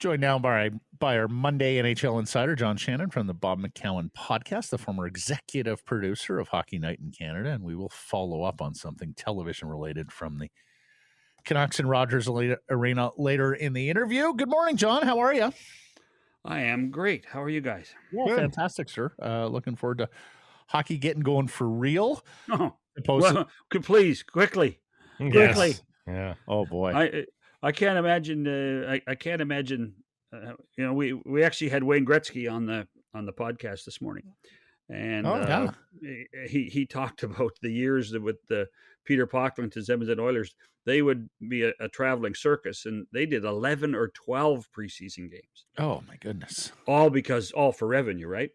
Joined now by our Monday NHL insider, John Shannon from the Bob McCown Podcast, the former executive producer of Hockey Night in Canada. And we will follow up on something television-related from the Canucks and Rogers Arena later in the interview. Good morning, John. How are you? I am great. How are you guys? Yeah, good. Fantastic, sir. Looking forward to hockey getting going for real. Oh, well, please, quickly. Yeah. Oh, boy. I can't imagine. I can't imagine. We actually had Wayne Gretzky on the podcast this morning, and he talked about the years with the Peter Pocklington's Edmonton Oilers. They would be a traveling circus, and they did 11 or 12 preseason games. Oh my goodness! All for revenue, right?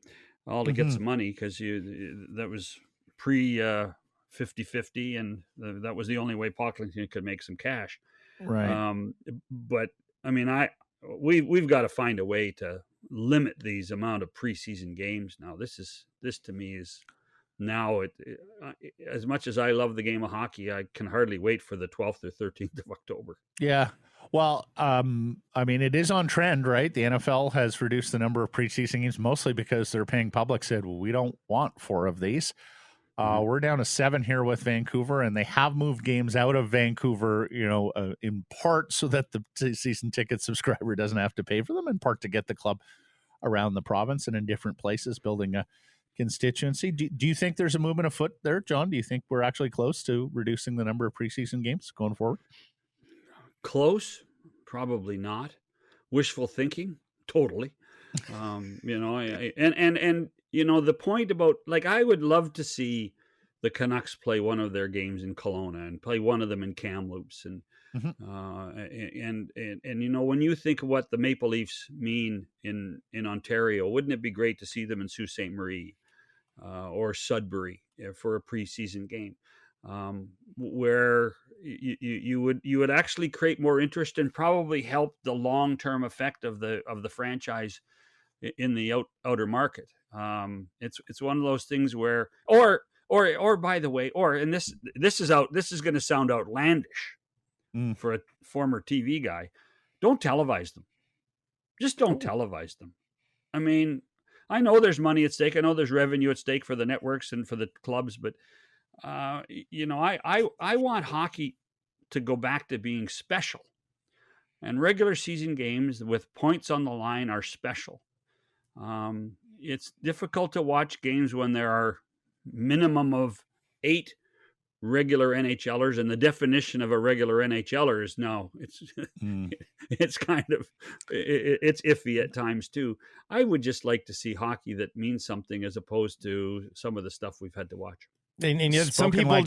All to get some money, because that was pre 50-50, and that was the only way Pocklington could make some cash. Right. But I mean, we've got to find a way to limit these amount of preseason games now. This to me is now as much as I love the game of hockey, I can hardly wait for the 12th or 13th of October. Yeah. Well, I mean, it is on trend, right? The NFL has reduced the number of preseason games, mostly because their paying public said, well, we don't want 4 of these. We're down to 7 here with Vancouver, and they have moved games out of Vancouver, in part so that the season ticket subscriber doesn't have to pay for them, in part to get the club around the province and in different places, building a constituency. Do you think there's a movement afoot there, John? Do you think we're actually close to reducing the number of preseason games going forward? Close? Probably not. Wishful thinking? Totally. The point about, like, I would love to see the Canucks play one of their games in Kelowna and play one of them in Kamloops, and when you think of what the Maple Leafs mean in Ontario, wouldn't it be great to see them in Sault Ste. Marie or Sudbury for a preseason game, where you would actually create more interest and probably help the long-term effect of the franchise in the outer market. It's one of those things where, or by the way, and this is going to sound outlandish for a former TV guy. Don't televise them. Just don't televise them. I mean, I know there's money at stake. I know there's revenue at stake for the networks and for the clubs, but I want hockey to go back to being special, and regular season games with points on the line are special. It's difficult to watch games when there are minimum of 8 regular NHLers, and the definition of a regular NHLer is it's kind of, it's iffy at times too. I would just like to see hockey that means something, as opposed to some of the stuff we've had to watch. And yet some people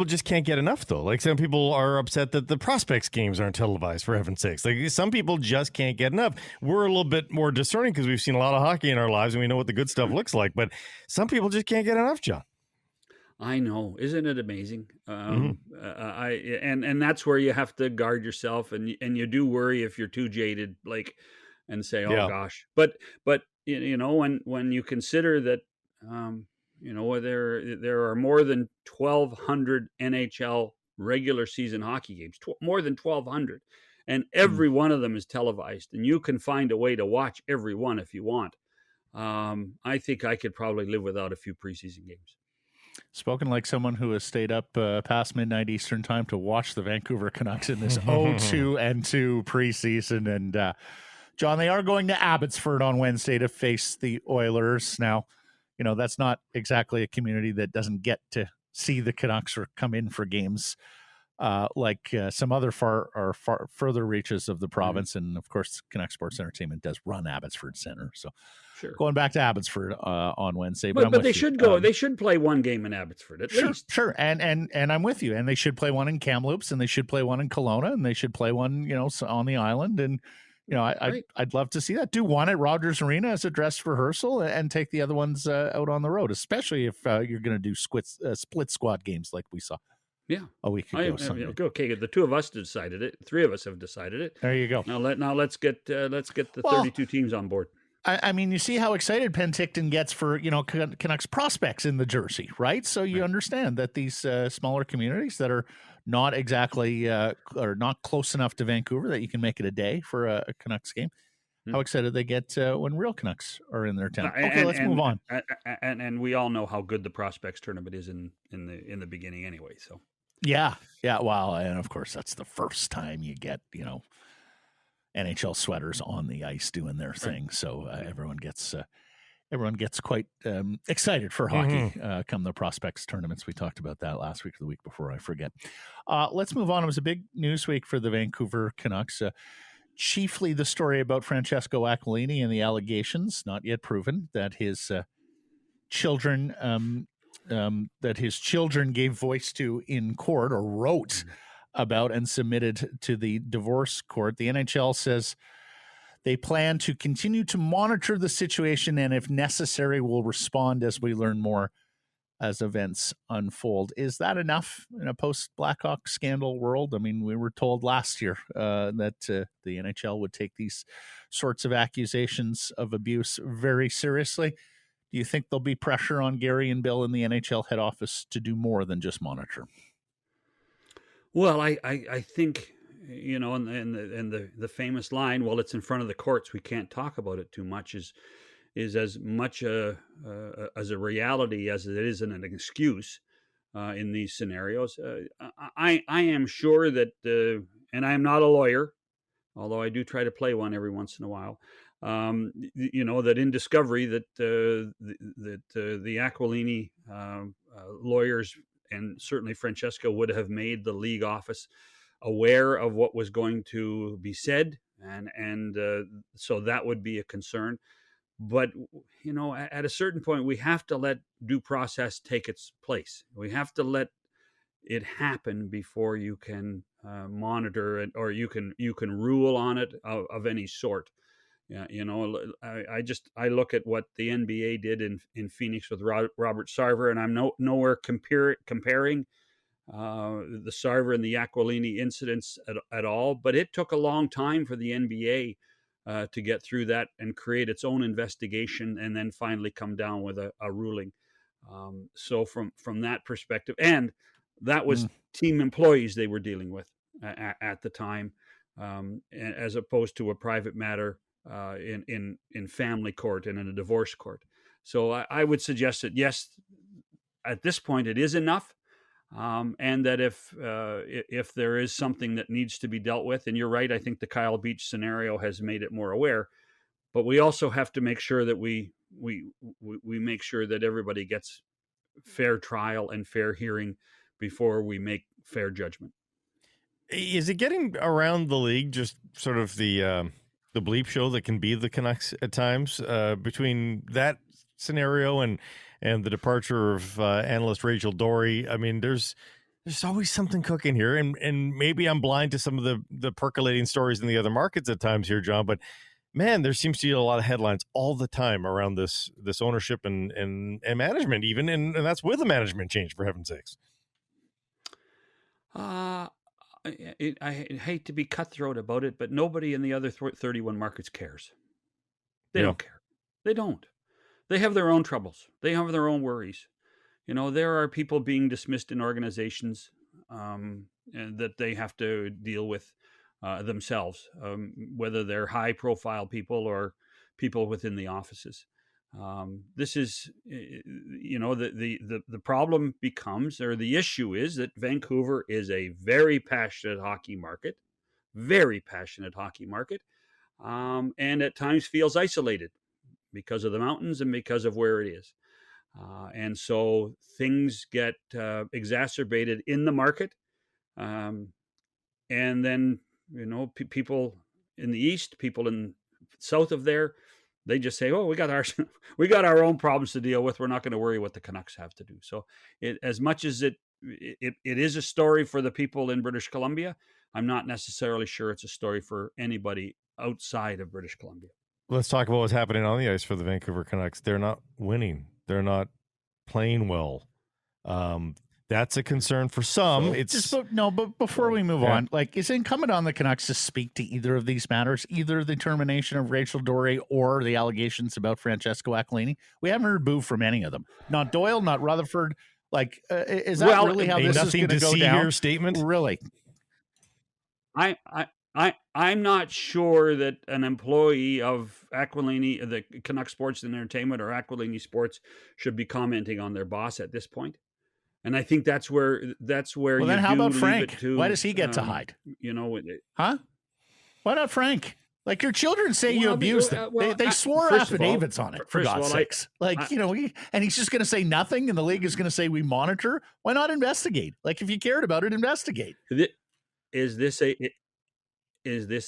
just can't get enough, though. Like, some people are upset that the prospects games aren't televised, for heaven's sakes. Like, some people just can't get enough. We're a little bit more discerning because we've seen a lot of hockey in our lives and we know what the good stuff looks like. But some people just can't get enough, John. I know. Isn't it amazing? And that's where you have to guard yourself, and you do worry if you're too jaded, like, and say, oh gosh. But when you consider that, there are more than 1,200 NHL regular season hockey games, more than 1,200, and every one of them is televised, and you can find a way to watch every one if you want. I think I could probably live without a few preseason games. Spoken like someone who has stayed up past midnight Eastern time to watch the Vancouver Canucks in this 0-2 preseason. And John, they are going to Abbotsford on Wednesday to face the Oilers. Now, that's not exactly a community that doesn't get to see the Canucks or come in for games like some other far further reaches of the province. And of course, Canucks Sports Entertainment does run Abbotsford Center. So sure, going back to Abbotsford on Wednesday. But they should go. They should play one game in Abbotsford at least. Sure. And I'm with you. And they should play one in Kamloops, and they should play one in Kelowna, and they should play one, on the island. And I'd love to see that. Do one at Rogers Arena as a dress rehearsal, and take the other ones out on the road, especially if you're going to do split squad games like we saw. Yeah, a week ago. Okay, the 2 of us decided it. 3 of us have decided it. There you go. Now let's get the 32 teams on board. I mean, you see how excited Penticton gets for, Canucks prospects in the jersey, right? So you understand that these smaller communities that are not exactly or not close enough to Vancouver that you can make it a day for a Canucks game. How excited they get when real Canucks are in their town. Okay, let's move on. And we all know how good the prospects tournament is in the beginning anyway. So yeah. Well, and of course that's the first time you get NHL sweaters on the ice doing their thing. So everyone gets quite excited for hockey come the prospects tournaments. We talked about that last week or the week before, I forget. Let's move on. It was a big news week for the Vancouver Canucks. Chiefly the story about Francesco Aquilini and the allegations, not yet proven, that his children gave voice to in court or wrote about and submitted to the divorce court. The NHL says they plan to continue to monitor the situation and, if necessary, will respond as we learn more as events unfold. Is that enough in a post-Blackhawk scandal world? I mean, we were told last year that the NHL would take these sorts of accusations of abuse very seriously. Do you think there'll be pressure on Gary and Bill in the NHL head office to do more than just monitor? Well, I think, and the famous line, well, it's in front of the courts, we can't talk about it too much, is as much as a reality as it is an excuse in these scenarios. I am sure that, and I am not a lawyer, although I do try to play one every once in a while, that in discovery that the Aquilini lawyers and certainly Francesco would have made the league office aware of what was going to be said, and so that would be a concern. But, at a certain point, we have to let due process take its place. We have to let it happen before you can monitor it, or you can rule on it of any sort. Yeah, I look at what the NBA did in Phoenix with Robert Sarver, and I'm nowhere comparing the Sarver and the Aquilini incidents at all. But it took a long time for the NBA to get through that and create its own investigation, and then finally come down with a ruling. So from that perspective, and that was team employees they were dealing with at the time, as opposed to a private matter in family court and in a divorce court. So I would suggest that, yes, at this point it is enough, and that if there is something that needs to be dealt with, and you're right, I think the Kyle Beach scenario has made it more aware, but we also have to make sure that we make sure that everybody gets fair trial and fair hearing before we make fair judgment. Is it getting around the league just sort of the bleep show that can be the Canucks at times, between that scenario and the departure of analyst Rachel Dory? I mean, there's always something cooking here, and maybe I'm blind to some of the percolating stories in the other markets at times here, John, but man, there seems to be a lot of headlines all the time around this ownership and management even, and that's with a management change, for heaven's sakes. I hate to be cutthroat about it, but nobody in the other 31 markets cares. They don't care. They don't. They have their own troubles. They have their own worries. There are people being dismissed in organizations and that they have to deal with themselves, whether they're high-profile people or people within the offices. This is, the problem becomes, or the issue is, that Vancouver is a very passionate hockey market, and at times feels isolated because of the mountains and because of where it is. And so things get exacerbated in the market. And then, people in the east, people in south of there, they just say, "Oh, we got our own problems to deal with. We're not going to worry what the Canucks have to do." So, as much as it is a story for the people in British Columbia, I'm not necessarily sure it's a story for anybody outside of British Columbia. Let's talk about what's happening on the ice for the Vancouver Canucks. They're not winning. They're not playing well. That's a concern for some. But before we move on, like, is it incumbent on the Canucks to speak to either of these matters, either the termination of Rachel Doerrie or the allegations about Francesco Aquilini? We haven't heard boo from any of them. Not Doyle, not Rutherford. Like, is that really how this is going to go down? Here statement? Really? I'm not sure that an employee of Aquilini, the Canucks Sports and Entertainment, or Aquilini Sports should be commenting on their boss at this point. And I think that's where. Well, then how about Frank? Why does he get to hide? Huh? Why not Frank? Like, your children say you abused them. They swore affidavits on it, for God's sakes. And he's just going to say nothing, and the league is going to say we monitor. Why not investigate? Like, if you cared about it, investigate. Is this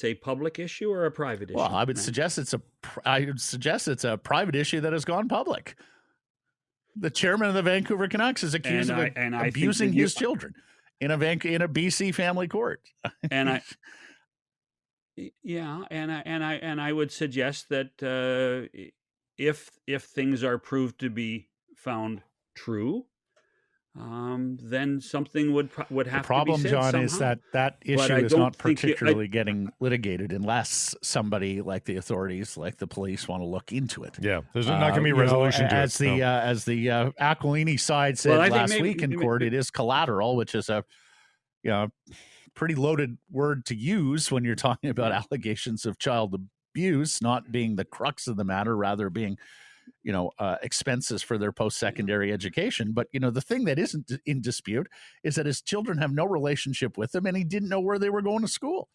a public issue or a private issue? Well, I would suggest it's a private issue that has gone public. The chairman of the Vancouver Canucks is accused of abusing his children in a BC family court. I would suggest that if things are proved to be found true, then something would have to be said. The problem, John, somehow. is that issue is not particularly getting litigated unless somebody like the authorities, like the police, want to look into it. Yeah, there's not going to be a resolution to as it. As the Aquilini side said last week in court, it is collateral, which is a pretty loaded word to use when you're talking about allegations of child abuse not being the crux of the matter, rather being expenses for their post-secondary education. But, the thing that isn't in dispute is that his children have no relationship with him, and he didn't know where they were going to school,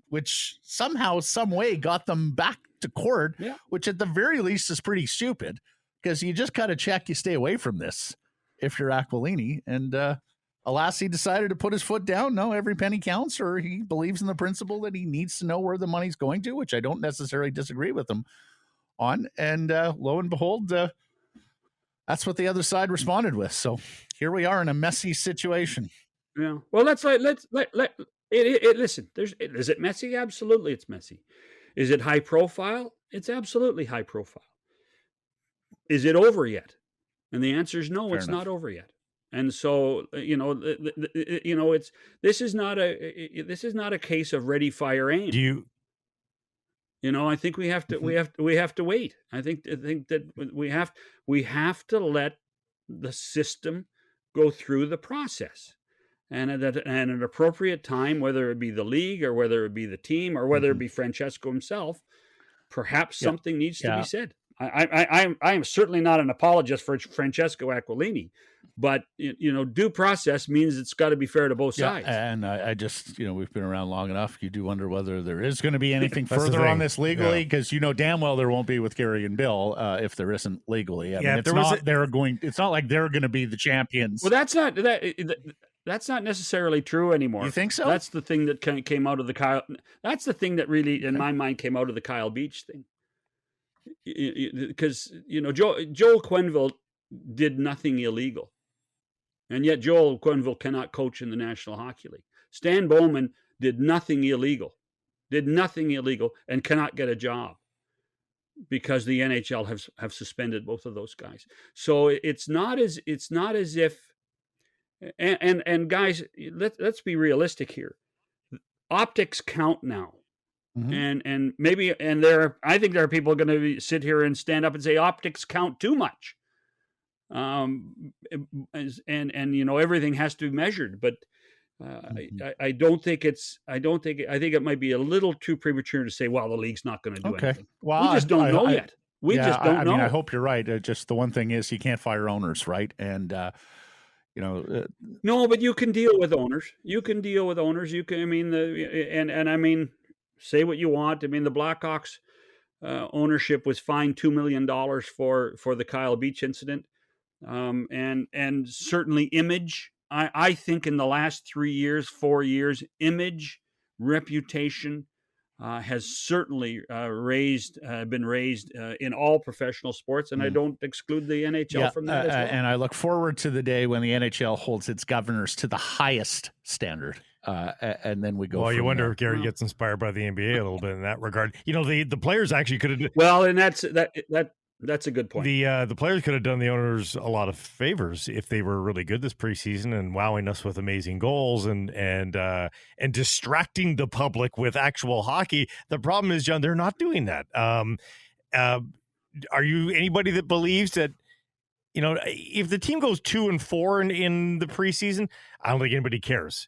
which somehow, some way got them back to court, which at the very least is pretty stupid, because you just got to check, you stay away from this if you're Aquilini. And alas, he decided to put his foot down. No, every penny counts, or he believes in the principle that he needs to know where the money's going to, which I don't necessarily disagree with him on. And lo and behold, that's what the other side responded with. So here we are in a messy situation. Yeah. Well, listen. Is it messy? Absolutely, it's messy. Is it high profile? It's absolutely high profile. Is it over yet? And the answer is no. It's not over yet. And so this is not a case of ready, fire, aim. I think we have to wait. I think that we have to let the system go through the process, and at an appropriate time, whether it be the league or whether it be the team or whether it be Francesco himself, perhaps something needs to be said. I am certainly not an apologist for Francesco Aquilini, but due process means it's got to be fair to both sides. And I just, we've been around long enough. You do wonder whether there is going to be anything further on this legally, because damn well there won't be with Gary and Bill if there isn't legally. I mean, it's not like they're going to be the champions. Well, that's not necessarily true anymore. You think so? That's the thing that came out of the Kyle. That's the thing that really, in my mind, came out of the Kyle Beach thing. Because Joel Quenneville did nothing illegal, and yet Joel Quenneville cannot coach in the National Hockey League. Stan Bowman did nothing illegal, and cannot get a job because the NHL have suspended both of those guys. So it's not as if, and guys, let's be realistic here. Optics count now. And I think there are people going to sit here and stand up and say optics count too much. And everything has to be measured, but I think it might be a little too premature to say, well, the league's not going to do anything. Well, we just don't know yet. We just don't know. I mean, I hope you're right. Just the one thing is you can't fire owners, right? And no, but you can deal with owners. Say what you want. I mean, the Blackhawks ownership was fined $2 million for the Kyle Beach incident, and certainly image. I think in the last 4 years, image, reputation has certainly been raised in all professional sports, and I don't exclude the NHL from that as well. And I look forward to the day when the NHL holds its governors to the highest standard. And then we go. Well, you wonder if Gary gets inspired by the NBA a little bit in that regard. The players actually could have. Well, and that's that. That's a good point. The players could have done the owners a lot of favors if they were really good this preseason and wowing us with amazing goals and distracting the public with actual hockey. The problem is, John, they're not doing that. Are you anybody that believes that, if the team goes 2-4 in the preseason, I don't think anybody cares.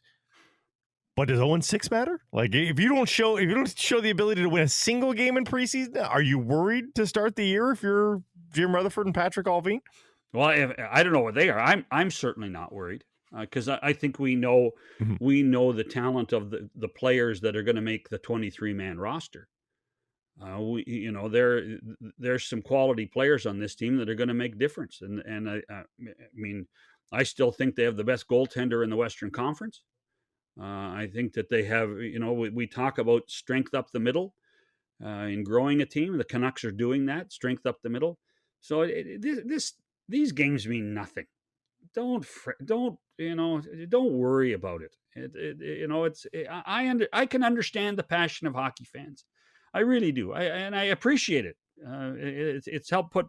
But does 0-6 matter? Like, if you don't show the ability to win a single game in preseason, are you worried to start the year if you're Jim Rutherford and Patrick Allvin? Well, I don't know what they are. I'm certainly not worried because I think we know the talent of the players that are going to make the 23-man roster. There's some quality players on this team that are going to make difference, and I mean, I still think they have the best goaltender in the Western Conference. I think that they have, we talk about strength up the middle in growing a team. The Canucks are doing that, strength up the middle. So these games mean nothing. Don't worry about it. I can understand the passion of hockey fans. I really do. I appreciate it. It's helped put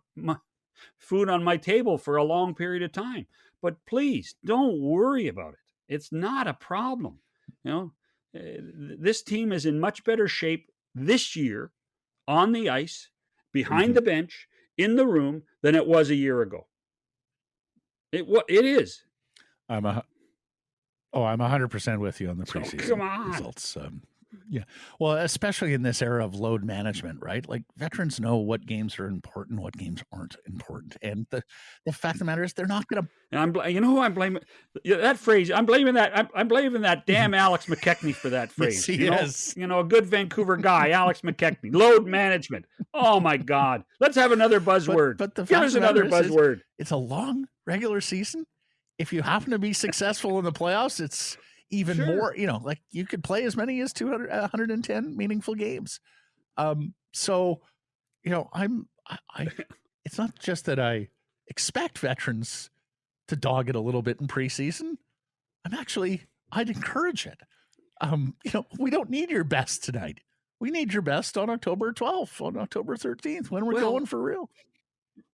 food on my table for a long period of time. But please don't worry about it. It's not a problem. This team is in much better shape this year on the ice, behind the bench, in the room than it was a year ago. It is. I'm 100% with you on the preseason come on. results. Yeah. Well, especially in this era of load management, right? Like, veterans know what games are important, what games aren't important. And the fact of the matter is they're not going to. And you know who I'm blaming? That phrase. I'm blaming that damn Alex McKechnie for that phrase. Yes, a good Vancouver guy, Alex McKechnie. Load management. Oh my God. Let's have another buzzword. But the give us another buzzword. It's a long regular season. If you happen to be successful in the playoffs, it's even more, like you could play as many as 110 meaningful games. So, it's not just that I expect veterans to dog it a little bit in preseason. I'd encourage it. We don't need your best tonight. We need your best on October 12th, on October 13th, when we're going for real.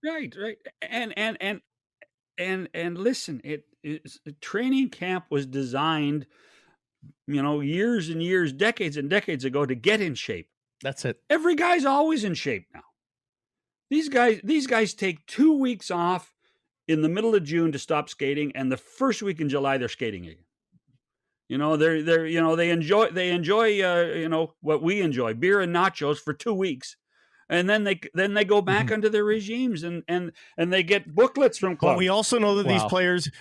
Right. And listen, training camp was designed, years and years, decades and decades ago to get in shape. That's it. Every guy's always in shape now. These guys take 2 weeks off in the middle of June to stop skating, and the first week in July they're skating again. They enjoy what we enjoy, beer and nachos for 2 weeks. And then they go back onto their regimes and they get booklets from clubs. But we also know that these players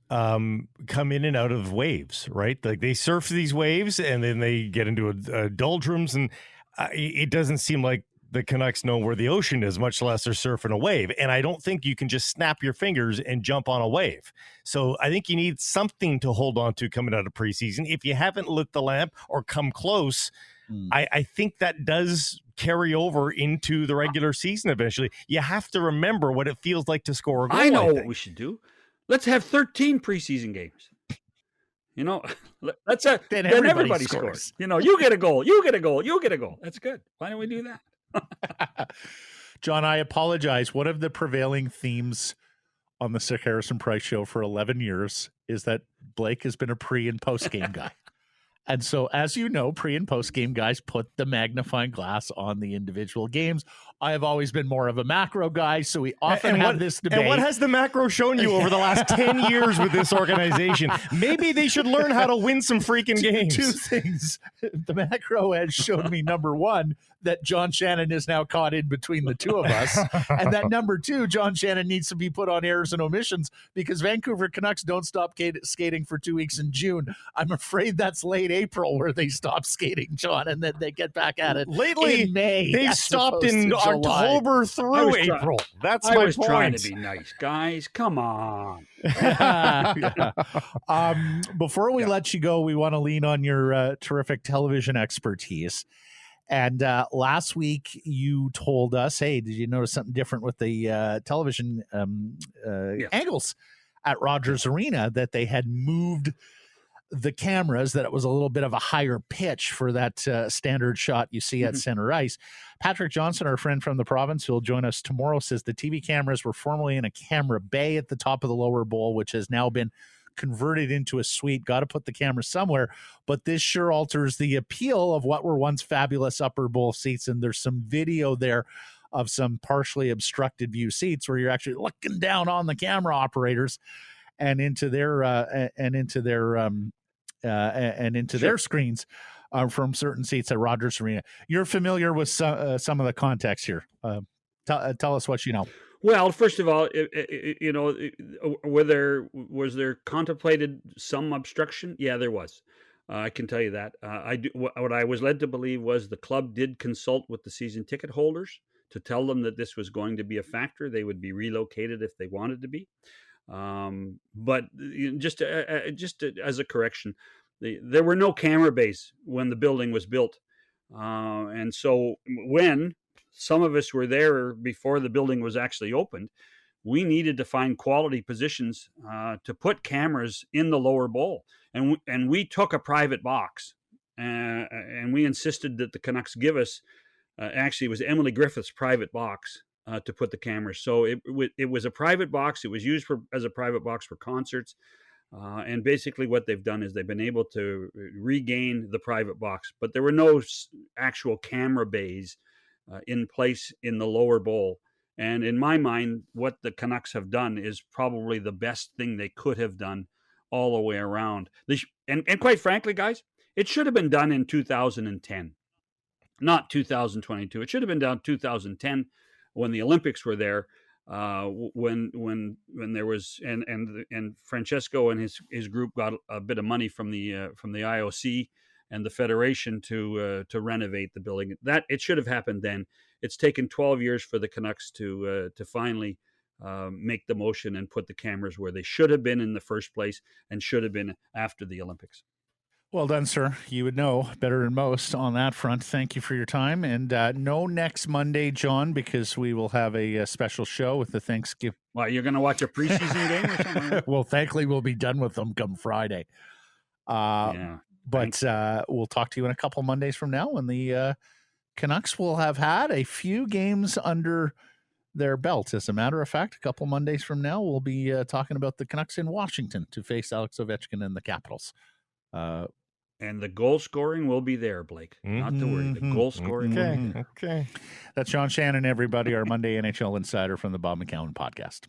come in and out of waves, right? Like, they surf these waves and then they get into doldrums, and it doesn't seem like the Canucks know where the ocean is, much less they're surfing a wave. And I don't think you can just snap your fingers and jump on a wave. So I think you need something to hold on to coming out of preseason. If you haven't lit the lamp or come close, I think that does carry over into the regular season eventually. You have to remember what it feels like to score a goal. I know what we should do. Let's have 13 preseason games. Let's have, then everybody scores. You get a goal, you get a goal, you get a goal. That's good. Why don't we do that? John, I apologize. One of the prevailing themes on the Sekeres and Price show for 11 years is that Blake has been a pre- and post-game guy. And so, as you know, pre- and post-game guys put the magnifying glass on the individual games. I have always been more of a macro guy, so we often have this debate. And what has the macro shown you over the last 10 years with this organization? Maybe they should learn how to win some freaking games. Two things. The macro has shown me, number one, that John Shannon is now caught in between the two of us. And that number two, John Shannon needs to be put on errors and omissions because Vancouver Canucks don't stop skating for 2 weeks in June. I'm afraid that's late April where they stop skating, John, and then they get back at it lately in May. They've stopped in October through April. That's my point. I was trying to be nice, guys. Come on. Before we let you go, we want to lean on your terrific television expertise. And last week you told us, hey, did you notice something different with the television angles at Rogers Arena, that they had moved the cameras that it was a little bit of a higher pitch for that standard shot you see at center ice. Patrick Johnson, our friend from the province, who will join us tomorrow, says the TV cameras were formerly in a camera bay at the top of the lower bowl, which has now been converted into a suite. Got to put the camera somewhere, but this sure alters the appeal of what were once fabulous upper bowl seats. And there's some video there of some partially obstructed view seats where you're actually looking down on the camera operators and into their their screens from certain seats at Rogers Arena. You're familiar with some of the context here. Tell us what you know. Well, first of all, was there contemplated some obstruction? Yeah, there was. I can tell you that. What I was led to believe was the club did consult with the season ticket holders to tell them that this was going to be a factor. They would be relocated if they wanted to be. But just as a correction, there were no camera bays when the building was built. And so when some of us were there before the building was actually opened, we needed to find quality positions to put cameras in the lower bowl. And we took a private box and we insisted that the Canucks give us, actually it was Emily Griffith's private box to put the cameras. So it was a private box. It was used as a private box for concerts. And basically what they've done is they've been able to regain the private box, but there were no actual camera bays in place in the lower bowl. And in my mind, what the Canucks have done is probably the best thing they could have done all the way around. And quite frankly, guys, it should have been done in 2010, not 2022. It should have been done 2010 when the Olympics were there. When there was and Francesco and his group got a bit of money from the IOC and the federation to renovate the building. That it should have happened then. It's taken 12 years for the Canucks to finally make the motion and put the cameras where they should have been in the first place and should have been after the Olympics. Well done, sir. You would know better than most on that front. Thank you for your time. And no next Monday, John, because we will have a special show with the Thanksgiving. Well, you're going to watch a preseason game or something? Well, thankfully, we'll be done with them come Friday. Yeah. But we'll talk to you in a couple Mondays from now when the Canucks will have had a few games under their belt. As a matter of fact, a couple Mondays from now, we'll be talking about the Canucks in Washington to face Alex Ovechkin and the Capitals. And the goal scoring will be there, Blake. Not to worry. The goal scoring will be there. Okay. That's John Shannon, everybody, our Monday NHL insider from the Bob McCown Podcast.